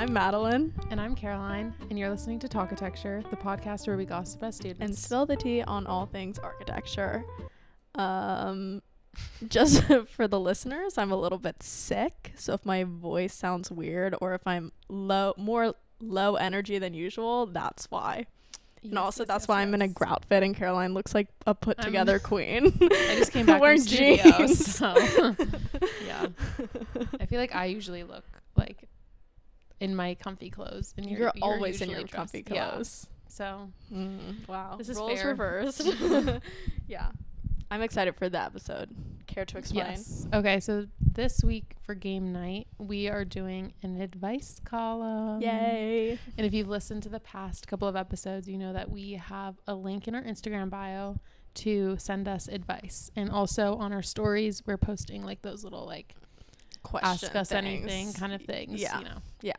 I'm Madeline. And I'm Caroline, and you're listening to Talkitecture, the podcast where we gossip as students. And spill the tea on all things architecture. Just for the listeners, I'm a little bit sick, so if my voice sounds weird or if I'm more low energy than usual, that's why. And also that's why I'm in a grout fit and Caroline looks like a put together queen. I just came back wearing from studio, jeans. so yeah. I feel like I usually look like in my comfy clothes, and you're always in your dressed. comfy clothes. Yeah. So wow, this is roles fair. reversed. Yeah, I'm excited for the episode. Care to explain? Yes. Okay, so this week for game night, we are doing an advice column. Yay! And if you've listened to the past couple of episodes, you know that we have a link in our Instagram bio to send us advice. And also on our stories, we're posting like those little like ask us anything kind of things. Yeah. You know. Yeah.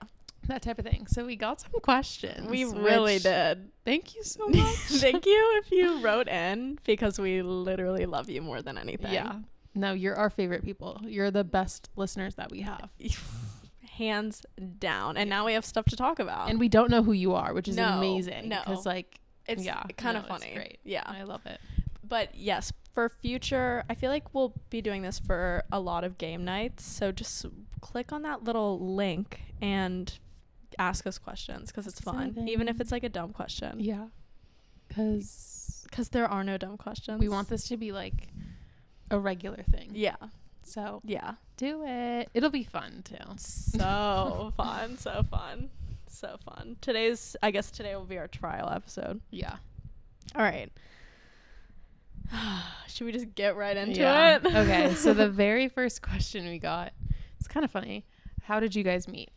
That type of thing. So we got some questions. We really did. Thank you so much. Thank you if you wrote in, because we literally love you more than anything. Yeah. No, you're our favorite people. You're the best listeners that we have. Hands down. And now we have stuff to talk about. And we don't know who you are, which is amazing. No. Because like it's kind of funny. It's great. Yeah. I love it. But yes, for future, I feel like we'll be doing this for a lot of game nights. So just click on that little link and ask us questions, because it's fun. Anything. Even if it's like a dumb question. Yeah. Because there are no dumb questions. we want this to be like a regular thing. Yeah. So Yeah. do it. It'll be fun too. So fun. So fun. So fun. Today will be our trial episode. Yeah. All right. Should we just get right into it? Okay. So the very first question we got, it's kind of funny. How did you guys meet?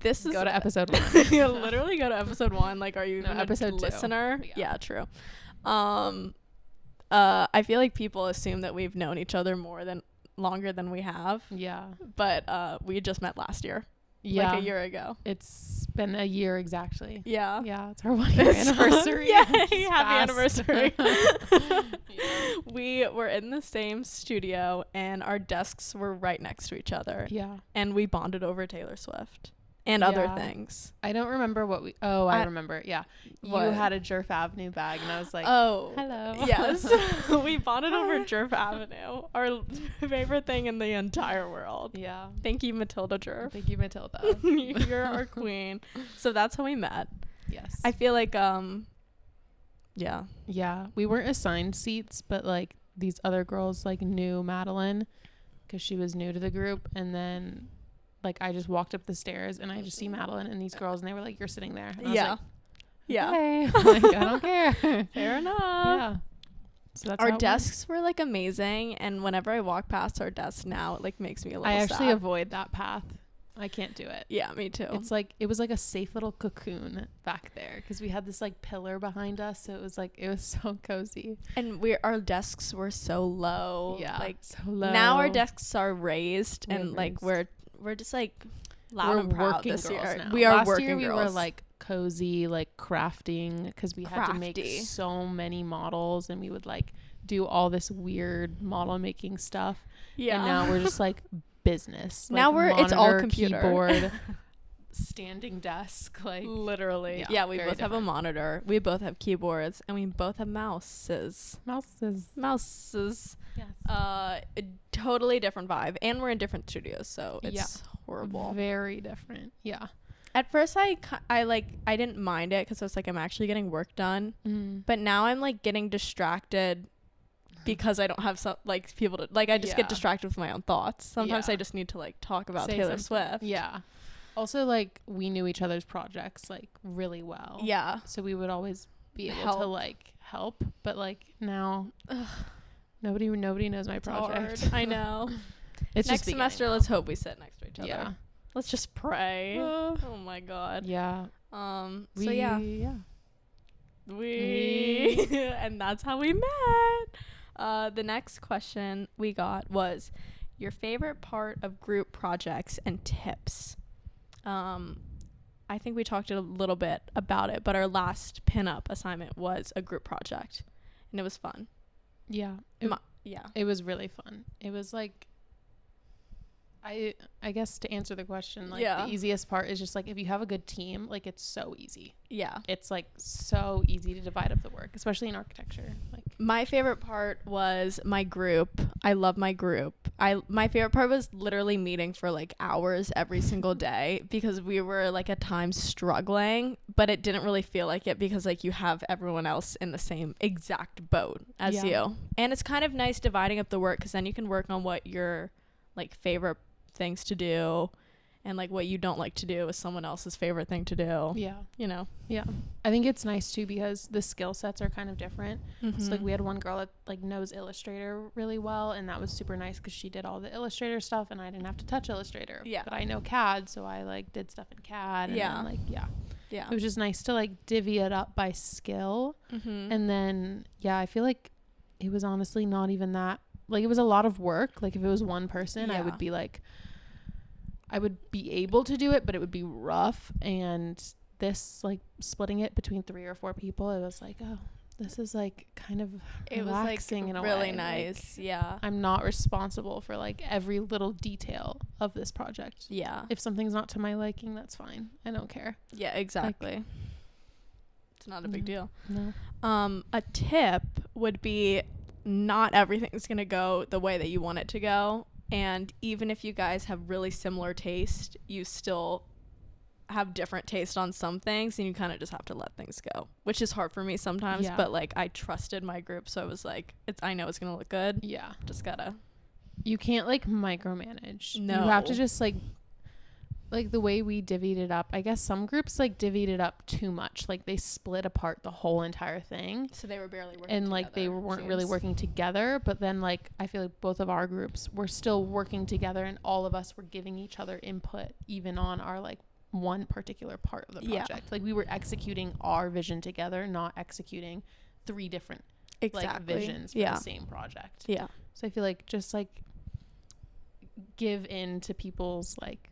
Go to episode 1. You literally go to episode 1. Like, are you even episode a listener? 2. Yeah, true. I feel like people assume that we've known each other longer than we have. Yeah. But we just met last year. Yeah. Like a year ago. It's been a year exactly. Yeah. Yeah. It's our 1-year anniversary. Yay! Happy anniversary. Yeah. We were in the same studio and our desks were right next to each other. Yeah. And we bonded over Taylor Swift and other things. I don't remember what we... Oh, I remember. Yeah. What? You had a Jerf Avenue bag and I was like... Oh. Hello. Yes. We bonded over Jerf Avenue. Our favorite thing in the entire world. Yeah. Thank you, Matilda Jerf. Thank you, Matilda. You're our queen. So that's how we met. Yes. I feel like, yeah. Yeah. We weren't assigned seats, but like these other girls like knew Madeline because she was new to the group. And then... like I just walked up the stairs and I just see Madeline and these girls and they were like, "You're sitting there." And I was like, yeah. "Hey." Like, I don't care. Fair enough. Yeah. So that's our how desks were like amazing, and whenever I walk past our desk now, it like makes me a little I actually sad. avoid that path. I can't do it. Yeah, me too. It's like it was like a safe little cocoon back there because we had this like pillar behind us, so it was so cozy. And our desks were so low. Yeah, like so low. Now our desks are raised, and like we're just like loud and proud working this girls year. now. We are Last working year we girls. were like cozy, like crafting, because we had to make so many models, and we would like do all this weird model making stuff. Yeah. And now we're just like business. Now like, it's all monitor, computer. keyboard, standing desk, like literally. Yeah, we both have a monitor. We both have keyboards, and we both have mouses. Mouses. Yes. Totally different vibe, and we're in different studios, so it's horrible. Very different. Yeah. At first, I didn't mind it because I was like, I'm actually getting work done. But now I'm like getting distracted because I don't have people to I just get distracted with my own thoughts. Sometimes I just need to like talk about Taylor Swift. Yeah. Also, like we knew each other's projects like really well. Yeah. So we would always be able to like help, but like now nobody knows my project. Hard. I know. It's next just semester. Let's hope we sit next to each other. Yeah. Let's just pray. Oh my God. Yeah. So yeah. We and that's how we met. The next question we got was your favorite part of group projects and tips. I think we talked a little bit about it, but our last pinup assignment was a group project, and it was fun. Yeah. Yeah. It was really fun. It was like I guess to answer the question, like Yeah. the easiest part is just like if you have a good team, like it's so easy. Yeah. It's like so easy to divide up the work, especially in architecture. Like My favorite part was my group. I love my group. My favorite part was literally meeting for like hours every single day because we were like at times struggling, but it didn't really feel like it because like you have everyone else in the same exact boat as you. And it's kind of nice dividing up the work because then you can work on what your like favorite things to do and like what you don't like to do is someone else's favorite thing to do. yeah. You know. Yeah. I think it's nice too because the skill sets are kind of different. Mm-hmm. So like we had one girl that like knows Illustrator really well, and that was super nice because she did all the Illustrator stuff and I didn't have to touch Illustrator. Yeah. But I know CAD, so I like did stuff in CAD. And Yeah. then, like Yeah. it was just nice to like divvy it up by skill. Mm-hmm. And then I feel like it was honestly not even that, like it was a lot of work. Like if it was one person, I would be like, I would be able to do it, but it would be rough. And this, like splitting it between 3 or 4 people, it was like, oh, this is like kind of relaxing in a way. Really nice. Like, yeah. I'm not responsible for like every little detail of this project. Yeah. If something's not to my liking, that's fine. I don't care. Yeah, exactly. It's not a big deal. No. A tip would be not everything's going to go the way that you want it to go. And even if you guys have really similar taste, you still have different taste on some things and you kind of just have to let things go, which is hard for me sometimes. Yeah. But like I trusted my group. So I was like, I know it's going to look good. Yeah. Just gotta. You can't like micromanage. No. You have to just like the way we divvied it up. I guess some groups like divvied it up too much. Like they split apart the whole entire thing. So they were barely working and like they weren't really working together. But then like I feel like both of our groups were still working together and all of us were giving each other input even on our like one particular part of the project. Yeah. Like we were executing our vision together, not executing 3 different like visions for the same project. Yeah. So I feel like just like give in to people's like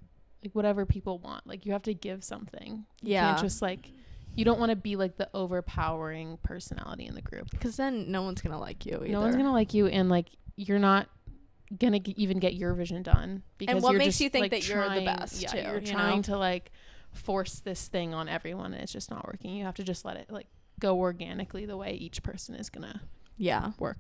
whatever people want. Like you have to give something. You can't just like, you don't want to be like the overpowering personality in the group because then no one's gonna like you either. No one's gonna like you, and like you're not gonna even get your vision done because and what you're makes just, you think like, that you're the best too, you're trying to like force this thing on everyone and it's just not working. You have to just let it like go organically the way each person is gonna work.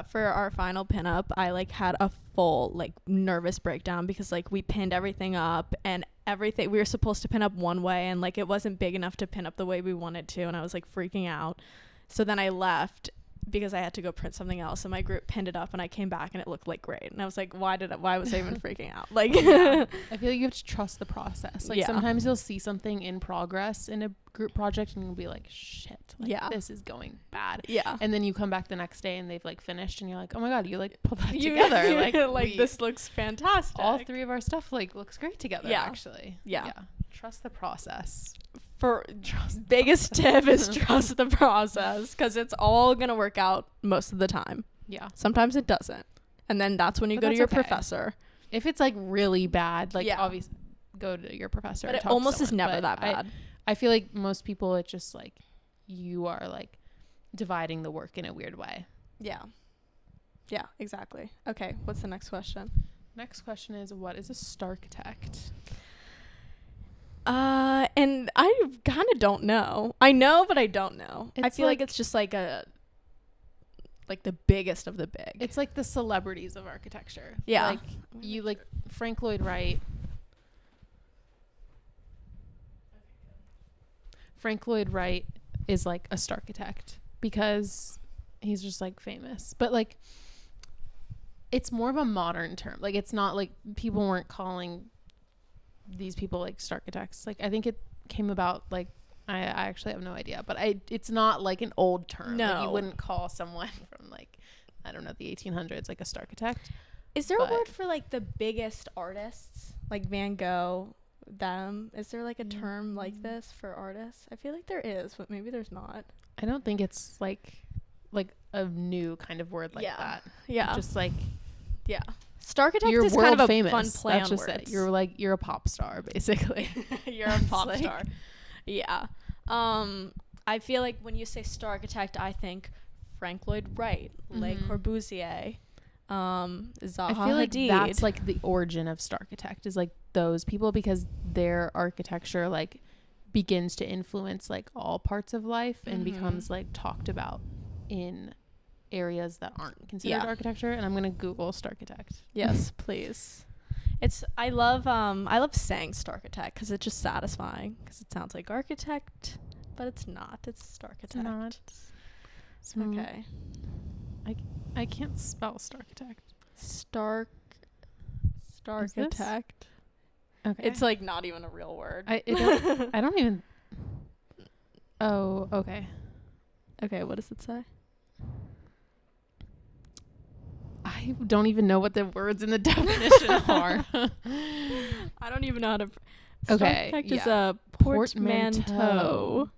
For our final pinup, I like had a full like nervous breakdown because like we pinned everything up and everything we were supposed to pin up one way and like it wasn't big enough to pin up the way we wanted to, and I was like freaking out. So then I left because I had to go print something else, and my group pinned it up and I came back and it looked like great, and I was like, why was I even freaking out? Like I feel like you have to trust the process. Like sometimes you'll see something in progress in a group project and you'll be like, shit, like this is going bad. And then you come back the next day and they've like finished and you're like, oh my god, you like pulled that together. Like this looks fantastic. All 3 of our stuff like looks great together actually. Yeah. Trust the process. Biggest tip is trust the process because it's all gonna work out most of the time. Yeah. Sometimes it doesn't, and then that's when you go to your professor. If it's like really bad, like obviously go to your professor. But it almost is never that bad. I feel like most people, it's just like you are like dividing the work in a weird way. Yeah, exactly. Okay, what's the next question? Next question is, what is a starchitect? And I kind of don't know. I know, but I don't know. I feel like it's just like the biggest of the big. It's like the celebrities of architecture. Yeah. Like you like Frank Lloyd Wright. Frank Lloyd Wright is like a starchitect because he's just like famous. But like it's more of a modern term. Like it's not like people weren't calling these people like starchitects. Like I think it came about like I actually have no idea, but it's not like an old term. No, like, you wouldn't call someone from like I don't know the 1800s like a starchitect. Is there a word for like the biggest artists like Van Gogh? Is there like a term like this for artists? I feel like there is, but maybe there's not. I don't think it's like a new kind of word like that. Yeah, just like starchitect you're is world kind of famous. A fun play That's on just words. It. You're a pop star basically. You're a pop star. Yeah. I feel like when you say starchitect, I think Frank Lloyd Wright, Le Corbusier, Zaha I feel like Hadid. that's like the origin of Starchitect, is like those people, because their architecture like begins to influence like all parts of life and becomes like talked about in areas that aren't considered architecture. And I'm gonna Google Starchitect. Yes, please. I love saying Starchitect because it's just satisfying, because it sounds like architect, but it's not. It's Starchitect. It's not. Okay. I can't spell Starchitect. Starchitect. Okay. It's like not even a real word. I don't even. Oh, okay. Okay, what does it say? I don't even know what the words in the definition are. I don't even know how to. Okay, Starchitect is yeah. a portmanteau.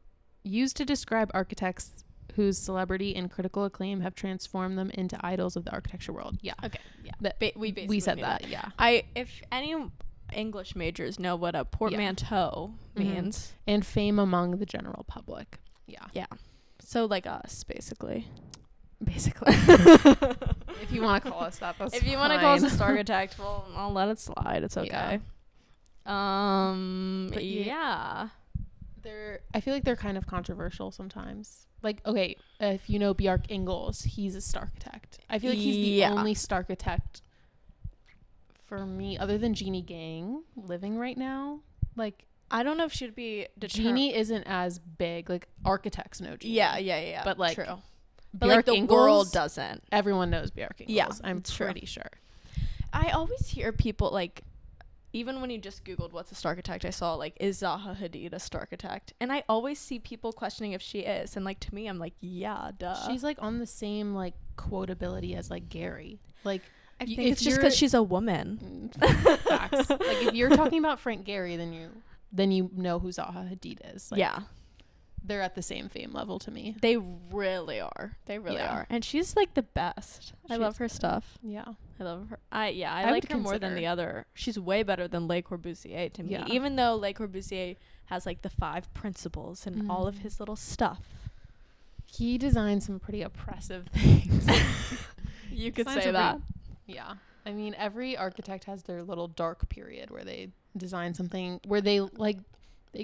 Used to describe architects whose celebrity and critical acclaim have transformed them into idols of the architecture world. Yeah. Okay. Yeah. We said knew that. Yeah. If any English majors know what a portmanteau means, and fame among the general public. Yeah. Yeah. So like us, basically. Basically. If you want to call us that, that's if you want to call us a Starchitect, well, I'll let it slide. It's okay. Yeah. Yeah. I feel like they're kind of controversial sometimes. Like, okay, if you know Bjarke Ingels, he's a Starchitect. I feel like he's the only Starchitect for me, other than Jeannie Gang, living right now. Like, I don't know if she'd be Jeannie isn't as big. Like, architects know Jeannie. Yeah. But like, true. But Bjarke like the Ingels, world doesn't. Everyone knows Bjarke Ingels. Yeah, I'm pretty sure. I always hear people like, even when you just Googled what's a Starchitect, I saw like, is Zaha Hadid a Starchitect? And I always see people questioning if she is. And like, to me, I'm like, yeah, duh. She's like on the same like quotability as like Gary. Like, I think it's just because she's a woman. Facts. Like, if you're talking about Frank Gehry, then you know who Zaha Hadid is. Like, yeah. They're at the same fame level to me. They really are. And she's like the best. I love her stuff. Yeah. I love her. I like her more than the other. She's way better than Le Corbusier to me. Yeah. Even though Le Corbusier has like the 5 principles and all of his little stuff. He designed some pretty oppressive things. You could say that. Yeah. I mean, every architect has their little dark period where they design something where they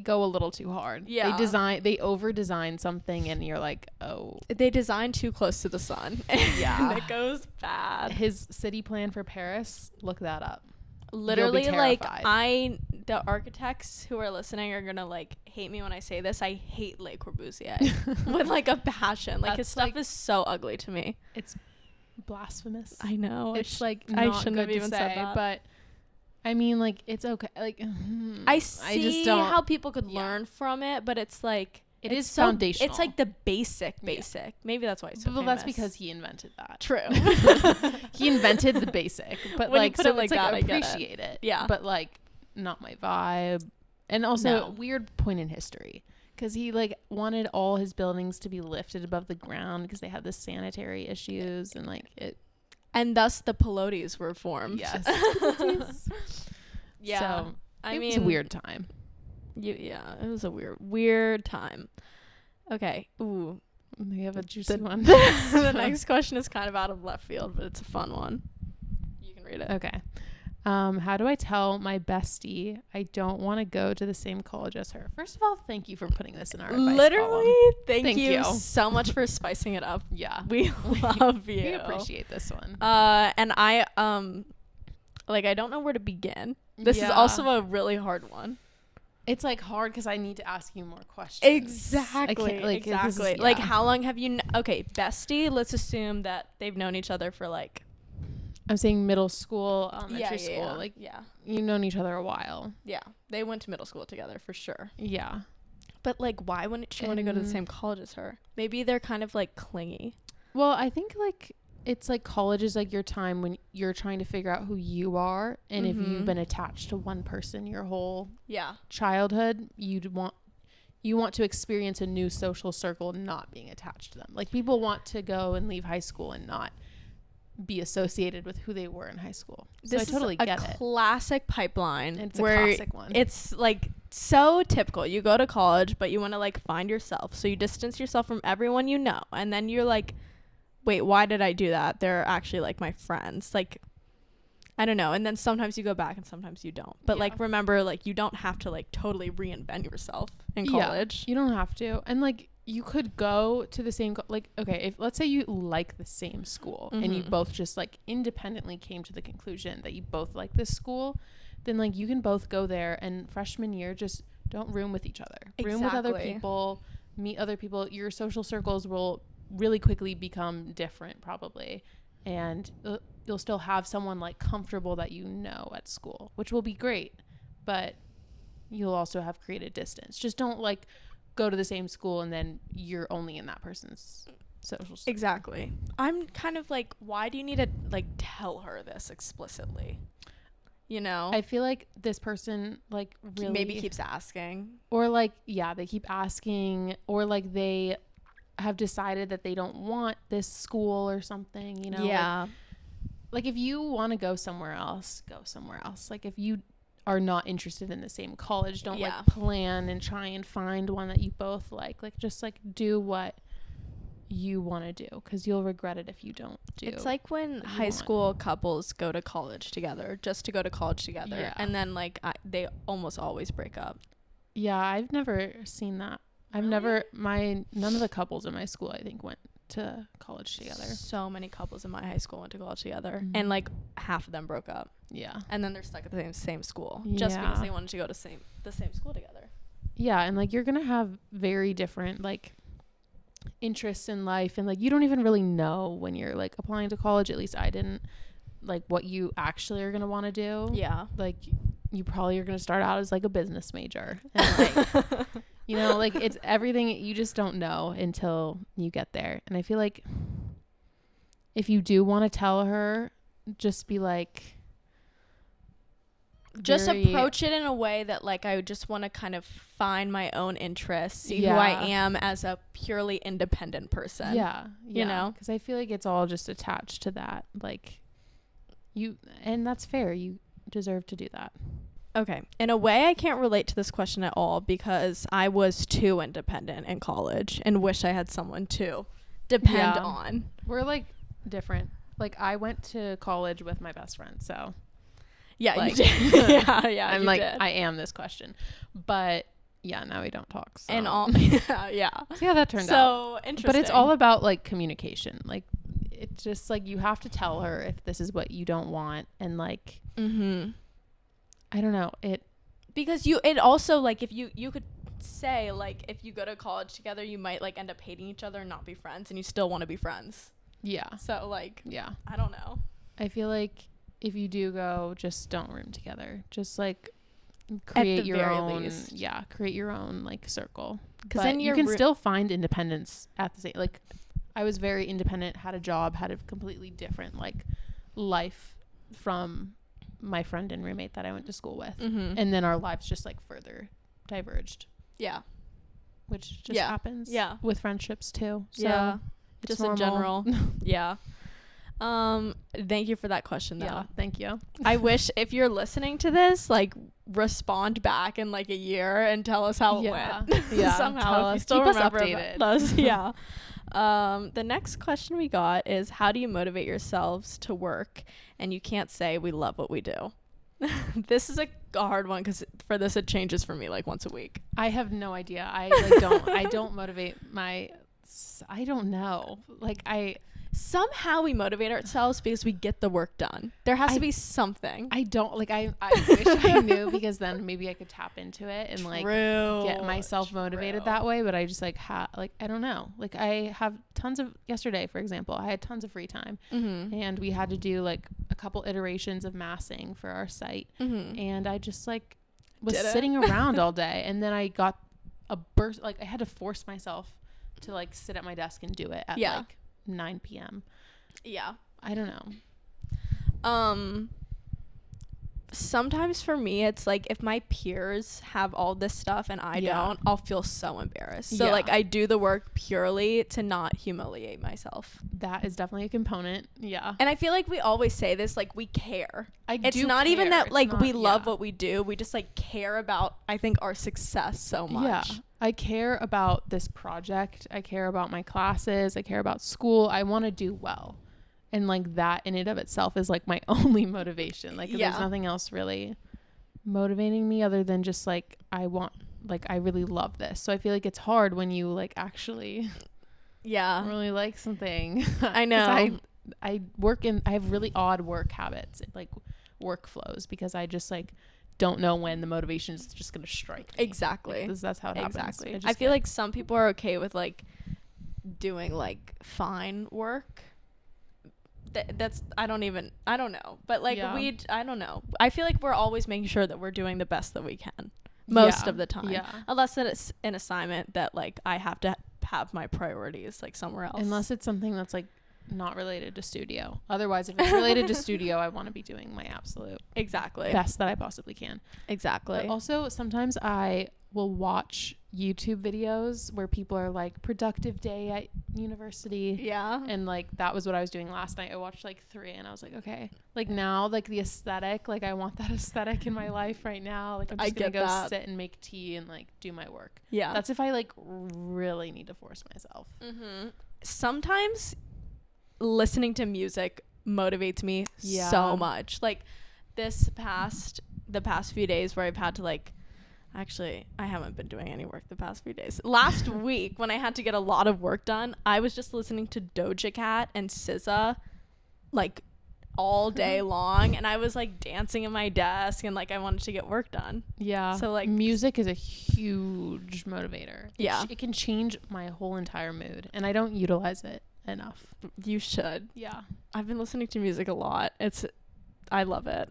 go a little too hard. Yeah. They over design something and you're like, oh. They design too close to the sun. Yeah. And it goes bad. His city plan for Paris, look that up. Literally, like, the architects who are listening are gonna like hate me when I say this. I hate Le Corbusier with like a passion. Like, his stuff is so ugly to me. It's blasphemous. I know. It's like I not shouldn't good have even to said say, that. but I mean, like, it's okay. Like, I see how people could learn from it, but it's like it is so foundational. It's like the basic. Maybe that's why it's so famous. That's because he invented that. True. He invented the basic, but when like, you put so it like it's that, like, I get appreciate it. Yeah, but like, not my vibe. And also, weird point in history, because he like wanted all his buildings to be lifted above the ground because they had the sanitary issues and like it. And thus the Pilotis were formed. Yes. Yeah. So, I mean, it was a weird time. Yeah, it was a weird time. Okay. Ooh. We have a juicy one. The next question is kind of out of left field, but it's a fun one. You can read it. Okay. How do I tell my bestie I don't want to go to the same college as her? First of all, thank you for putting this in our advice Literally, column. thank you so much for spicing it up. Yeah. We love you. We appreciate this one. And I I don't know where to begin. This is also a really hard one. It's like hard because I need to ask you more questions. Exactly. Exactly. Like, how long have you okay, bestie, let's assume that they've known each other for like, I'm saying middle school, elementary school. Yeah. Like, you've known each other a while. Yeah. They went to middle school together for sure. Yeah. But like, why wouldn't she want to go to the same college as her? Maybe they're kind of like clingy. Well, I think like it's like college is like your time when you're trying to figure out who you are, and if you've been attached to one person your whole childhood, you want to experience a new social circle not being attached to them. Like, people want to go and leave high school and not be associated with who they were in high school. So I totally get it. This is a classic pipeline. It's a classic one. It's like so typical. You go to college, but you want to like find yourself. So you distance yourself from everyone you know, and then you're like wait, why did I do that? They're actually like my friends. Like, I don't know. And then sometimes you go back and sometimes you don't. But like, remember, like, you don't have to like totally reinvent yourself in college. You don't have to. And like, you could go to the same like, okay, if let's say you like the same school and you both just like independently came to the conclusion that you both like this school, then like you can both go there and freshman year just don't room with each other. Room with other people, meet other people. Your social circles will really quickly become different probably, and you'll still have someone like comfortable that you know at school, which will be great, but you'll also have created distance. Just don't like go to the same school and then you're only in that person's social circle. Exactly. I'm kind of like, why do you need to like tell her this explicitly? You know, I feel like this person like really maybe keeps asking, or like, yeah, they keep asking, or like they have decided that they don't want this school or something, you know? Yeah. Like if you want to go somewhere else, go somewhere else. Like if you are not interested in the same college, don't like plan and try and find one that you both like just like do what you want to do, because you'll regret it if you don't do. It's like when high school couples go to college together just to go to college together, and then like they almost always break up. Yeah, I've never seen that. I've never none of the couples in my school I think went to college together. So many couples in my high school went to college together, and like half of them broke up. Yeah, and then they're stuck at the same school just because they wanted to go to the same school together. Yeah, and like you're gonna have very different like interests in life, and like you don't even really know when you're like applying to college, at least I didn't, like what you actually are gonna want to do. Yeah, like you probably are gonna start out as like a business major, and like you know, like it's everything, you just don't know until you get there. And I feel like if you do want to tell her, just be like, just approach it in a way that like I just want to kind of find my own interests, see who I am as a purely independent person. You know, because I feel like it's all just attached to that, like you, and that's fair, you deserve to do that. Okay, in a way I can't relate to this question at all, because I was too independent in college and wish I had someone to depend on. We're like different. Like I went to college with my best friend, so yeah, like, you did. yeah, I'm like did. I am this question, but yeah, now we don't talk. So. And all, yeah. So yeah, that turned out so interesting. But it's all about like communication. Like it's just like you have to tell her if this is what you don't want, and like, I don't know it, because it also like if you could say like if you go to college together, you might like end up hating each other and not be friends, and you still want to be friends. Yeah. So like, yeah, I don't know. I feel like if you do go, just don't room together. Just like create your own least. Yeah, create your own like circle, because then you can still find independence at the same. Like I was very independent, had a job, had a completely different like life from my friend and roommate that I went to school with, and then our lives just like further diverged. Yeah, which just happens. Yeah, with friendships too. So yeah, just normal. In general. Yeah. Thank you for that question though. Yeah, thank you. I wish if you're listening to this, like respond back in like a year and tell us how it went. Yeah. Somehow, if you still remember us. Yeah. The next question we got is, how do you motivate yourselves to work and you can't say we love what we do? This is a hard one, because for this it changes for me like once a week. I have no idea. I like I don't motivate I don't know. Like somehow we motivate ourselves because we get the work done. There has to be something. I don't like I wish I knew, because then maybe I could tap into it and like get myself motivated that way. But I just like I don't know. Like I have yesterday, for example, I had tons of free time, and we had to do like a couple iterations of massing for our site, and I just like was sitting around all day, and then I got a burst. Like I had to force myself to like sit at my desk and do it at like 9 p.m. Yeah. I don't know. sometimes for me it's like if my peers have all this stuff and I don't, I'll feel so embarrassed. So like I do the work purely to not humiliate myself. That is definitely a component. Yeah. And I feel like we always say this, like we care. It's not care. even that It's like not, we love what we do. We just like care about, I think, our success so much. Yeah. I care about this project. I care about my classes. I care about school. I want to do well. And like that in and of itself is like my only motivation. Like there's nothing else really motivating me other than just like I really love this. So I feel like it's hard when you like actually really like something. I know. I have really odd work habits, like workflows, because I just like don't know when the motivation is just gonna strike me. Exactly. Like, that's how it happens. Exactly. I feel like some people are okay with like doing like fine work. That's I don't know, but like I don't know. I feel like we're always making sure that we're doing the best that we can most of the time, unless it's an assignment that like I have to have my priorities like somewhere else, unless it's something that's like not related to studio. Otherwise, if it's related to studio, I want to be doing my absolute best that I possibly can. But also sometimes I will watch YouTube videos where people are like productive day at university. And like that was what I was doing last night. I watched like 3 and I was like, okay, like now like the aesthetic, like I want that aesthetic in my life right now. Like I'm just gonna go sit and make tea and like do my work. That's if I like really need to force myself. Sometimes listening to music motivates me so much. Like the past few days where I've had to like, actually, I haven't been doing any work the past few days. Last week, when I had to get a lot of work done, I was just listening to Doja Cat and SZA, like, all day long. And I was, like, dancing in my desk. And, like, I wanted to get work done. Yeah. So, like... music is a huge motivator. Yeah. It can change my whole entire mood. And I don't utilize it enough. You should. Yeah. I've been listening to music a lot. I love it.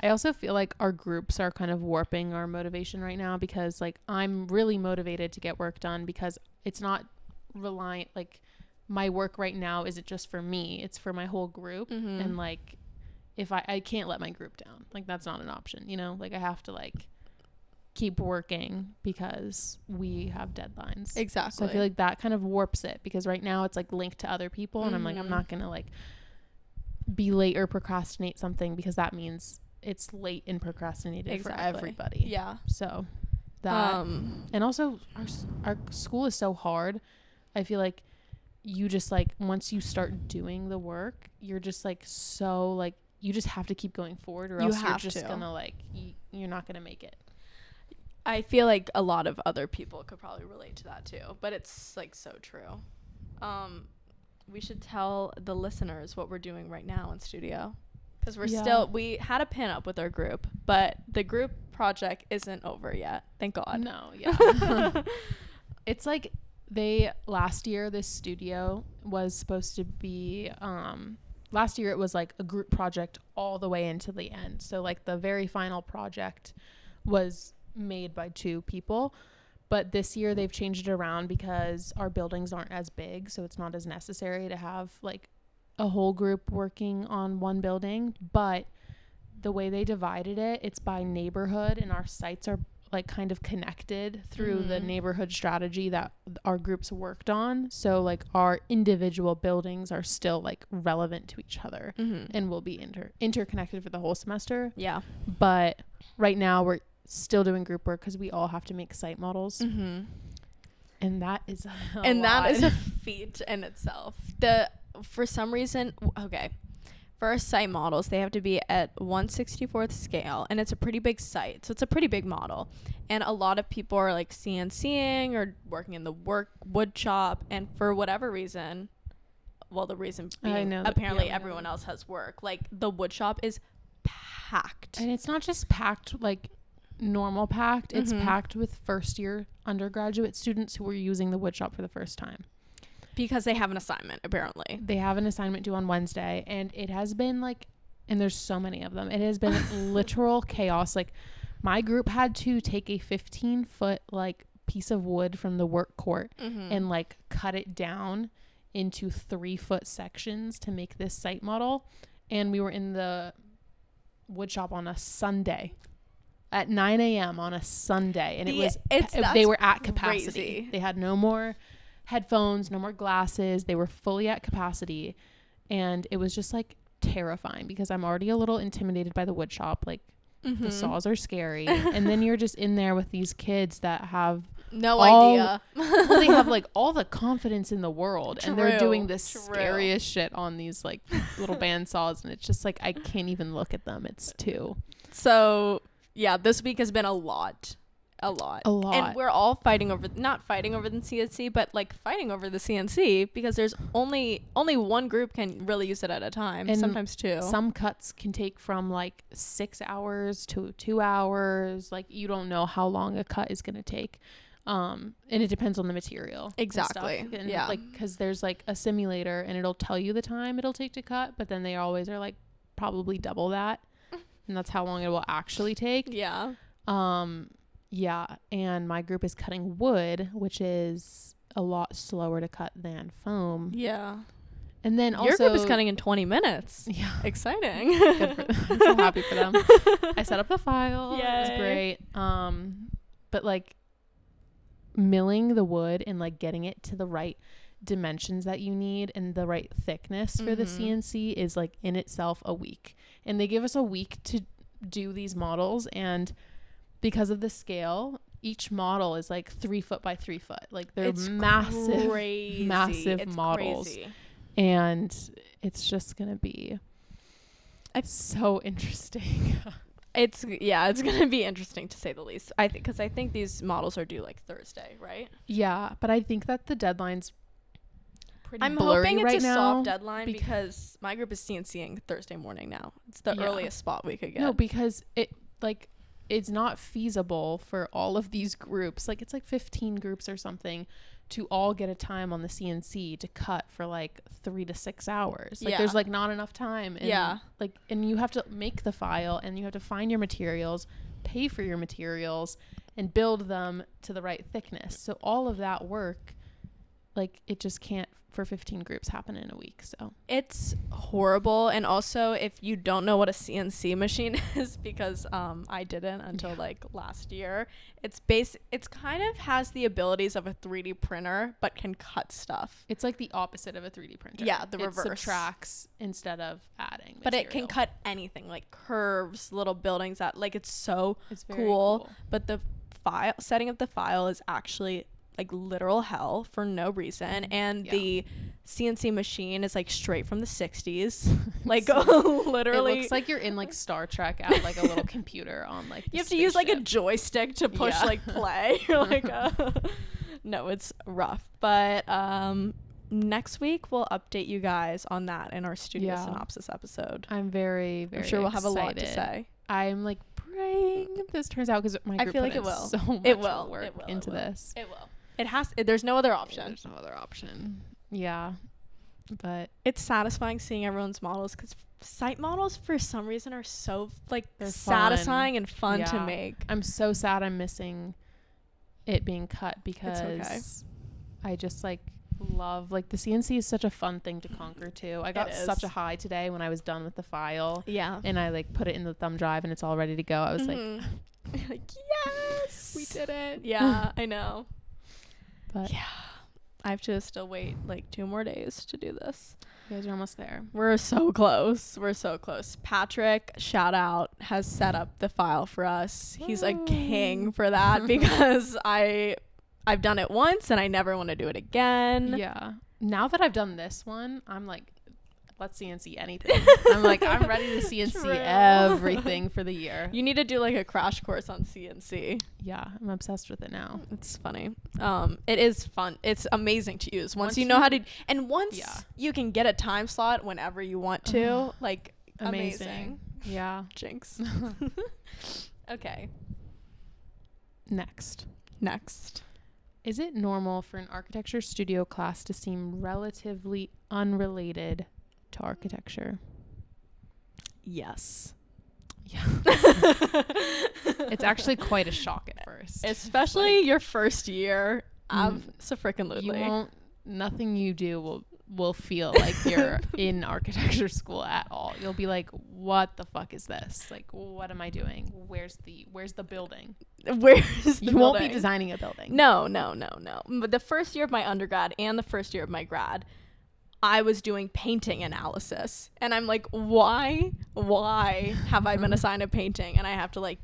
I also feel like our groups are kind of warping our motivation right now, because like I'm really motivated to get work done because it's not reliant, like my work right now isn't just for me, it's for my whole group. And like if I can't let my group down, like that's not an option, you know, like I have to like keep working because we have deadlines. Exactly. So I feel like that kind of warps it, because right now it's like linked to other people and I'm like, I'm not gonna like be late or procrastinate something because that means it's late and procrastinated for everybody. Yeah. So that and also our school is so hard. I feel like you just like once you start doing the work, you're just like so like you just have to keep going forward, or else you're just gonna like you're not gonna make it. I feel like a lot of other people could probably relate to that too, but it's like so true. We should tell the listeners what we're doing right now in studio. Because we had a pin up with our group, but the group project isn't over yet. Thank God. No, yeah. It's like last year, this studio was supposed to be, last year it was like a group project all the way into the end. So like the very final project was made by 2 people. But this year they've changed it around because our buildings aren't as big. So it's not as necessary to have like a whole group working on one building. But the way they divided it, it's by neighborhood, and our sites are like kind of connected through the neighborhood strategy that our groups worked on. So like our individual buildings are still like relevant to each other and will be interconnected for the whole semester. Yeah. But right now we're still doing group work because we all have to make site models. And that is a feat in itself. For some reason, for our site models, they have to be at 1/64th scale, and it's a pretty big site, so it's a pretty big model. And a lot of people are like CNCing or working in the wood shop, and for whatever reason, well, the reason being apparently everyone else has work. Like the wood shop is packed, and it's not just packed like normal packed. It's packed with first year undergraduate students who are using the wood shop for the first time. Because they have an assignment, apparently. They have an assignment due on Wednesday, and it has been like, and there's so many of them, it has been literal chaos. Like my group had to take a 15-foot like piece of wood from the work court and like cut it down into 3-foot sections to make this site model. and we were in the wood shop on a Sunday at 9 a.m. on a Sunday, and they were at capacity. Crazy. They had no more headphones, no more glasses. They were fully at capacity, and it was just like terrifying because I'm already a little intimidated by the wood shop. Like the saws are scary, and then you're just in there with these kids that have no idea. Well, they have like all the confidence in the world, and they're doing this scariest shit on these like little band saws, and it's just like I can't even look at them. It's too. So yeah, this week has been a lot. And we're all not fighting over the CNC, but like fighting over the CNC because there's only one group can really use it at a time, and sometimes two. Some cuts can take from like 6 hours to 2 hours. Like you don't know how long a cut is going to take. And it depends on the material. Exactly. And like, cause there's like a simulator and it'll tell you the time it'll take to cut, but then they always are like probably double that. And that's how long it will actually take. Yeah. Yeah. And my group is cutting wood, which is a lot slower to cut than foam. Yeah. And then also your group is cutting in 20 minutes. Yeah. Exciting. Good for them. I'm so happy for them. I set up the file. Yay. It was great. But like milling the wood and like getting it to the right dimensions that you need and the right thickness for the CNC is like in itself a week. And they give us a week to do these models, and because of the scale, each model is like 3 foot by 3 foot. Like they're massive models. Crazy. And it's just gonna be so interesting. It's gonna be interesting to say the least. I think these models are due like Thursday, right? Yeah, but I think that the deadline's pretty I'm blurry hoping it's right a now soft deadline because my group is CNCing Thursday morning now. It's the earliest spot we could get. No, because it's not feasible for all of these groups. Like it's like 15 groups or something to all get a time on the CNC to cut for like 3 to 6 hours. Like there's like not enough time. And and you have to make the file and you have to find your materials, pay for your materials, and build them to the right thickness. So all of that work, like it just can't for 15 groups happen in a week. So it's horrible. And also if you don't know what a CNC machine is, because I didn't until like last year, it's kind of has the abilities of a 3D printer but can cut stuff. It's like the opposite of a 3D printer. Yeah, the reverse. It subtracts instead of adding material. But it can cut anything, like curves, little buildings, that like it's very cool. But the setting up the file is actually like literal hell for no reason, and the CNC machine is like straight from the 60s. Like literally it looks like you're in like Star Trek at like a little computer on like you have to use like a joystick to push like play. You're like no, it's rough. But next week we'll update you guys on that in our studio synopsis episode. I'm very, very I'm sure we'll excited. have a lot to say. I'm like praying this turns out, because my group I feel like it will. So much work into this. It will. There's no other option. There's no other option. Yeah. But it's satisfying seeing everyone's models, because site models for some reason are so like satisfying and fun to make. I'm so sad I'm missing it being cut, because I just like love, like the CNC is such a fun thing to conquer too. I got such a high today when I was done with the file. Yeah. And I like put it in the thumb drive and it's all ready to go. I was like yes, we did it. Yeah, I know. But yeah, I have to still wait like 2 more days to do this. You guys are almost there. We're so close. Patrick, shout out, has set up the file for us. He's a king for that, because I've done it once and I never want to do it again. Yeah. Now that I've done this one, I'm like, let's CNC anything. I'm like, I'm ready to CNC everything for the year. You need to do like a crash course on CNC. Yeah, I'm obsessed with it now. It's funny. It is fun. It's amazing to use once you know how to, and once you can get a time slot whenever you want to. Like amazing. Yeah. Jinx. Okay. Next. Is it normal for an architecture studio class to seem relatively unrelated to architecture? Yes. Yeah. It's actually quite a shock at first. Especially like, your first year. Absolutely. Nothing you do will will feel like you're in architecture school at all. You'll be like, what the fuck is this? Like, what am I doing? Where's the building? You won't be designing a building. No. But the first year of my undergrad and the first year of my grad, I was doing painting analysis. And I'm like, why have I been assigned a painting and I have to like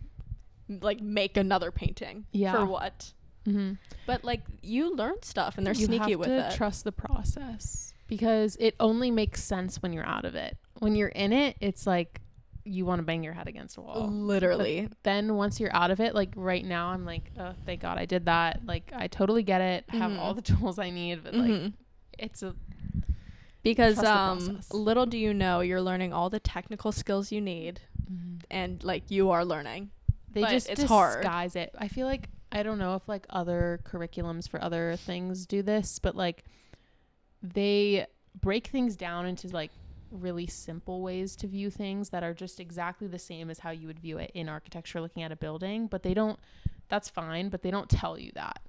make another painting? Yeah. For what? Mm-hmm. But like, you learn stuff and they're sneaky with it. You have to trust the process because it only makes sense when you're out of it. When you're in it, it's like you want to bang your head against a wall. Literally. But then once you're out of it, like right now, I'm like, oh, thank God I did that. Like, I totally get it. I have all the tools I need, but like, it's a because little do you know, you're learning all the technical skills you need, and like you are learning. They just disguise it. I feel like, I don't know if like other curriculums for other things do this, but like they break things down into like really simple ways to view things that are just exactly the same as how you would view it in architecture looking at a building, but they don't, that's fine, but they don't tell you that,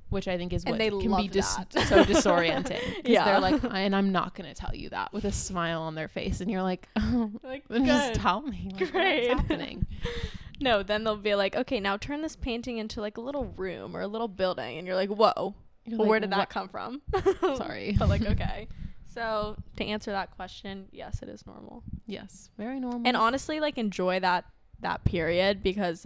which I think is what can be so disorienting. Yeah. They're like, and I'm not going to tell you that, with a smile on their face. And you're like, oh, like just tell me. Like, what's happening? No, then they'll be like, okay, now turn this painting into like a little room or a little building. And you're like, whoa, well, where did that come from? Sorry. But like, okay. So to answer that question, yes, it is normal. Yes, very normal. And honestly, like, enjoy that period because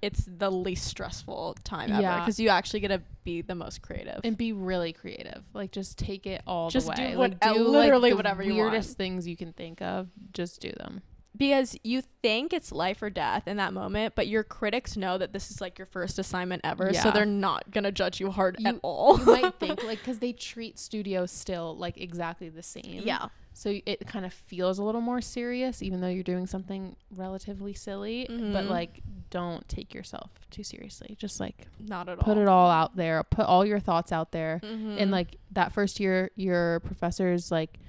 it's the least stressful time ever because you actually get to be the most creative. And be really creative. Like, just take it all the way. Do literally whatever you want. Weirdest things you can think of, just do them. Because you think it's life or death in that moment, but your critics know that this is like your first assignment ever, so they're not gonna judge you hard at all. You might think, like, because they treat studios still like exactly the same. Yeah. So it kind of feels a little more serious, even though you're doing something relatively silly. But like, don't take yourself too seriously. Just like, not at all. Put it all out there. Put all your thoughts out there. And like that first year, your professor's like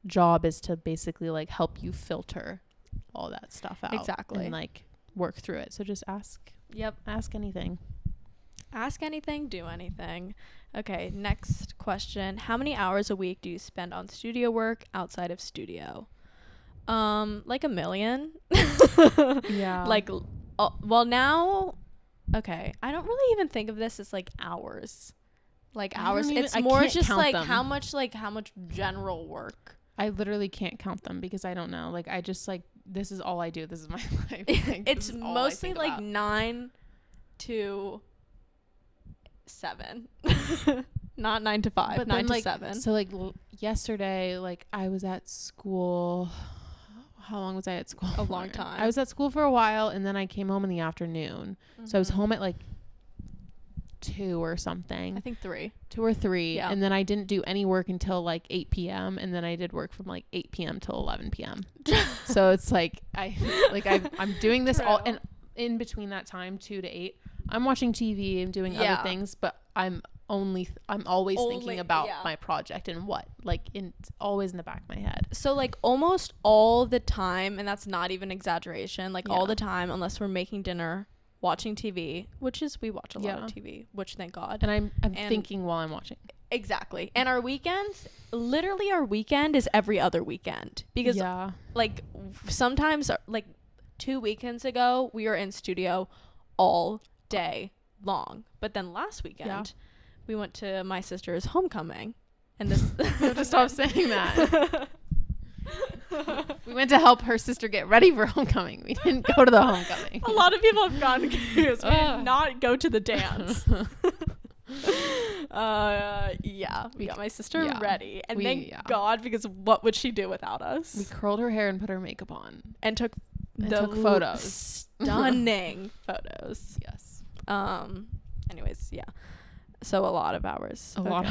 job is to basically like help you filter all that stuff out. Exactly. And like work through it. So just ask. Yep. Ask anything. Ask anything, do anything. Okay, next question. How many hours a week do you spend on studio work outside of studio? Like 1 million. Yeah. Like, well, now, okay, I don't really even think of this as like hours. Like hours. It's more just like how much general work. I literally can't count them because I don't know. Like, I just like, this is all I do. This is my life. Like, it's mostly like 9 to 7. Not 9 to 5, but 9 to 7. So like yesterday, like I was at school. How long was I at school? A long time. I was at school for a while, and then I came home in the afternoon. So I was home at like 2 or something. I think 3. 2 or 3. Yeah. And then I didn't do any work until like 8 p.m. And then I did work from like 8 p.m. till 11 p.m. So it's like I'm doing this all, and in between that time, 2 to 8, I'm watching TV and doing other things, but I'm always thinking about my project and what, like, it's always in the back of my head. So like almost all the time, and that's not even exaggeration, like all the time, unless we're making dinner, watching TV, we watch a lot of TV, which thank God. And I'm thinking while I'm watching. Exactly. And our weekends, literally our weekend is every other weekend, because like sometimes, like 2 weekends ago, we were in studio all day long. But then last weekend, we went to my sister's homecoming, and this you have to stop saying that. We went to help her sister get ready for homecoming. We didn't go to the homecoming. A lot of people have gone confused. We did not go to the dance. We got my sister ready, and thank God, because what would she do without us? We curled her hair and put her makeup on and took photos. Stunning photos. Yes. Anyways, so a lot of hours. A lot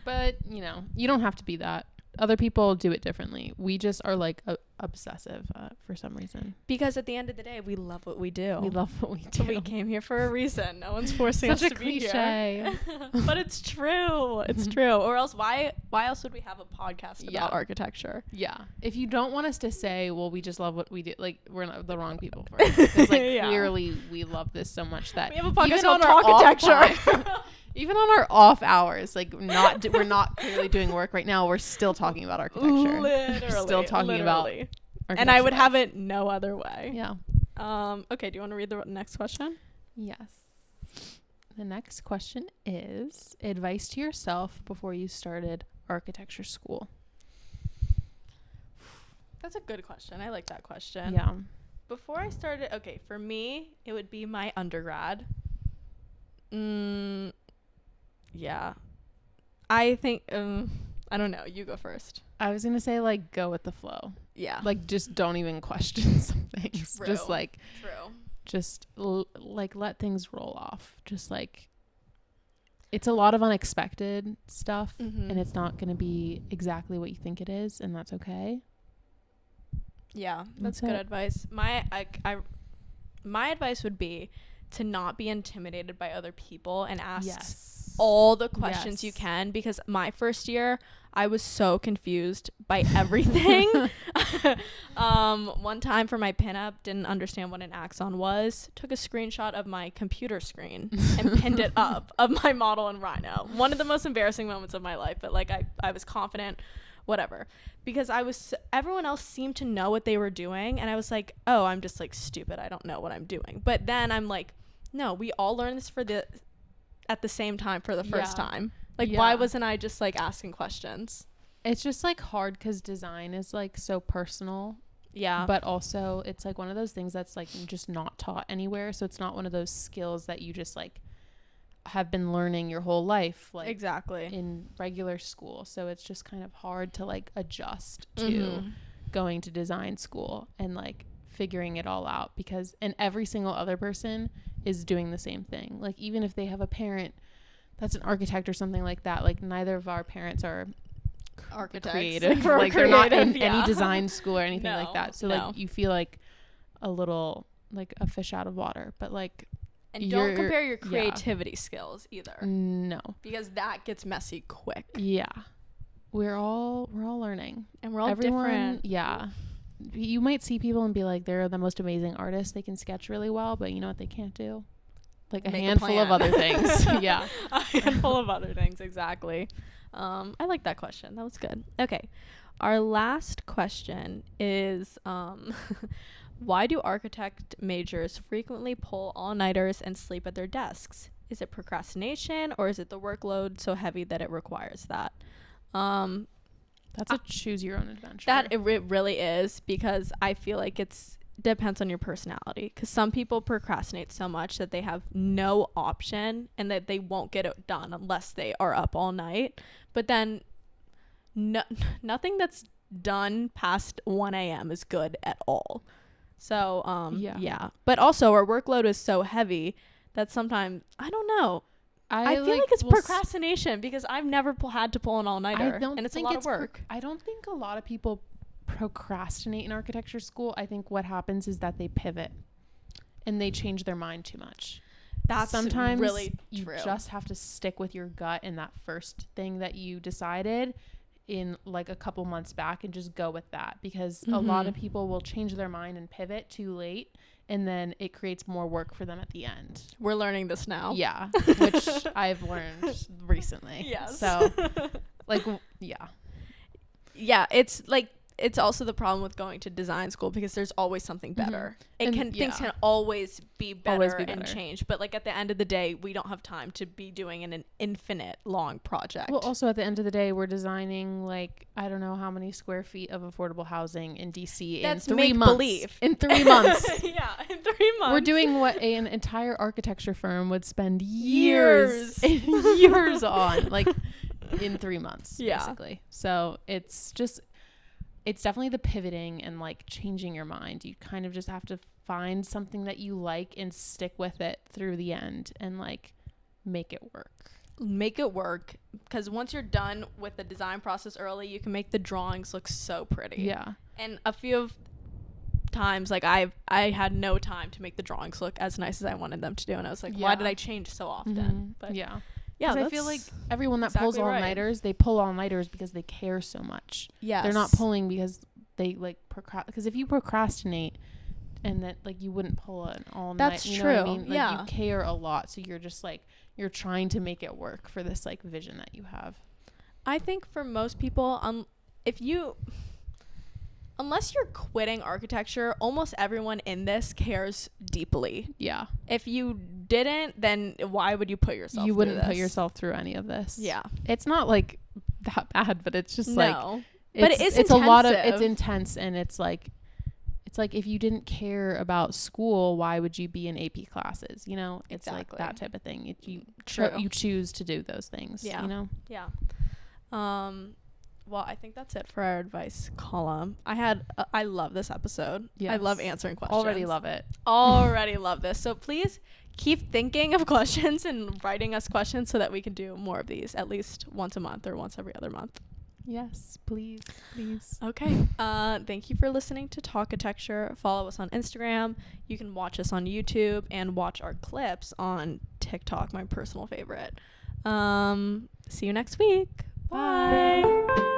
But you know, you don't have to be that. Other people do it differently. We just are like obsessive for some reason. Because at the end of the day, we love what we do. We love what we do. We came here for a reason. No one's forcing us to be here. But it's true. It's true. Or else why else would we have a podcast about architecture? Yeah. If you don't want us to say, well, we just love what we do, like, we're not the wrong people for it. Because, like, clearly we love this so much that we have a podcast about architecture. Even on our off hours, like we're not clearly doing work right now. We're still talking about architecture. Literally, we're still talking about architecture. And I would have it no other way. Yeah. Okay. Do you want to read the next question? Yes. The next question is advice to yourself before you started architecture school. That's a good question. I like that question. Yeah. Before I started, okay, for me, it would be my undergrad. Yeah. I think, I don't know. You go first. I was going to say, like, go with the flow. Yeah. Like, just don't even question some things. True. Just, like, true. Just, like, let things roll off. Just, like, it's a lot of unexpected stuff, and it's not going to be exactly what you think it is, and that's okay. Yeah, that's good advice. My advice would be to not be intimidated by other people and ask all the questions you can, because my first year I was so confused by everything. One time for my pinup, didn't understand what an axon was, took a screenshot of my computer screen and pinned it up of my model in Rhino. One of the most embarrassing moments of my life, but like I was confident, whatever, because everyone else seemed to know what they were doing, and I was like, oh, I'm just like stupid, I don't know what I'm doing. But then I'm like, no, we all learn this at the same time for the first time. Like, why wasn't I just like asking questions? It's just like hard because design is like so personal. Yeah. But also it's like one of those things that's like just not taught anywhere. So it's not one of those skills that you just like have been learning your whole life, like exactly in regular school. So it's just kind of hard to like adjust to going to design school and like figuring it all out, because and every single other person is doing the same thing. Like, even if they have a parent that's an architect or something like that, like neither of our parents are architects, creative. Like they're not in any design school or anything like that. So like you feel like a little like a fish out of water, but like, and don't compare your creativity skills either. No, because that gets messy quick. Yeah, we're all learning, and we're all different. Yeah, you might see people and be like, they're the most amazing artists, they can sketch really well, but you know what they can't do? Like a handful of other things. Yeah, a handful of other things. Exactly. I like that question. That was good. Okay, our last question is why do architect majors frequently pull all-nighters and sleep at their desks? Is it procrastination, or is it the workload so heavy that it requires that? That's a choose your own adventure. That it really is, because I feel like depends on your personality, because some people procrastinate so much that they have no option and that they won't get it done unless they are up all night. But then nothing that's done past 1 a.m. is good at all. So yeah, but also our workload is so heavy that sometimes I don't know, I feel like it's procrastination, because I've never had to pull an all-nighter, and it's a lot of work. I don't think a lot of people procrastinate in architecture school. I think what happens is that they pivot and they change their mind too much. That's sometimes really you true. Just have to stick with your gut and that first thing that you decided in like a couple months back, and just go with that, because a lot of people will change their mind and pivot too late, and then it creates more work for them at the end. We're learning this now. Yeah, which I've learned recently. Yes. So like yeah, it's like, it's also the problem with going to design school, because there's always something better. Things can always be better and change. But like at the end of the day, we don't have time to be doing an infinite long project. Well, also at the end of the day, we're designing like, I don't know how many square feet of affordable housing in DC in 3 months. In 3 months. Yeah, in 3 months. We're doing what an entire architecture firm would spend years and years on, like in 3 months, basically. So it's definitely the pivoting and like changing your mind. You kind of just have to find something that you like and stick with it through the end and like make it work. make it work, because once you're done with the design process early, you can make the drawings look so pretty. Yeah. And a few of times, like, I had no time to make the drawings look as nice as I wanted them to do, and I was like, why did I change so often? But yeah, yeah, I feel like everyone that exactly pulls all-nighters, they pull all-nighters because they care so much. Yeah, they're not pulling because they like because if you procrastinate and that, like, you wouldn't pull an all-night. That's you true. Know what I mean? Like, yeah, you care a lot, so you're just like, you're trying to make it work for this like vision that you have. I think for most people, unless you're quitting architecture, almost everyone in this cares deeply. Yeah. If you didn't, then why would you put yourself You through wouldn't this? put yourself through any of this. Yeah. It's not like that bad, but it's just No. like, But it is it's a lot of, it's intensive. intense, and it's like if you didn't care about school, why would you be in AP classes? You know, it's like that type of thing. You choose to do those things. Yeah. You know? Yeah. Well, I think that's it for our advice column. I love this episode. Yes. I love answering questions. Already love it. Already love this. So please keep thinking of questions and writing us questions so that we can do more of these at least once a month or once every other month. Yes, please. Okay. Thank you for listening to Talkitecture. Follow us on Instagram. You can watch us on YouTube and watch our clips on TikTok, my personal favorite. See you next week. Bye.